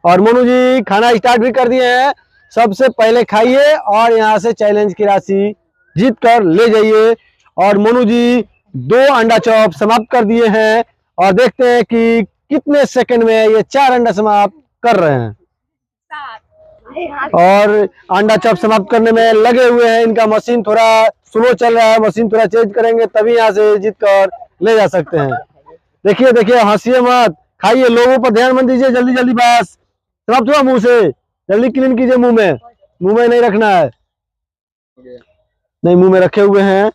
और मोनू जी खाना स्टार्ट भी कर दिए हैं। सबसे पहले खाइए और यहाँ से चैलेंज की राशि जीत कर ले जाइए। और मोनू जी 2 अंडा चॉप समाप्त कर दिए हैं और देखते हैं कि कितने सेकंड में ये 4 अंडा समाप्त कर रहे हैं। और अंडा चॉप समाप्त करने में लगे हुए हैं। इनका मशीन थोड़ा स्लो चल रहा है, मशीन थोड़ा चेंज करेंगे तभी यहाँ से जीत कर ले जा सकते हैं। देखिए देखिए, हंसिए मत, खाइए, लोगों पर ध्यान मत दीजिए, जल्दी जल्दी बस समाप्त हुआ। मुंह से जल्दी क्लीन कीजिए, मुंह में नहीं रखना है। नहीं, मुंह में रखे हुए हैं।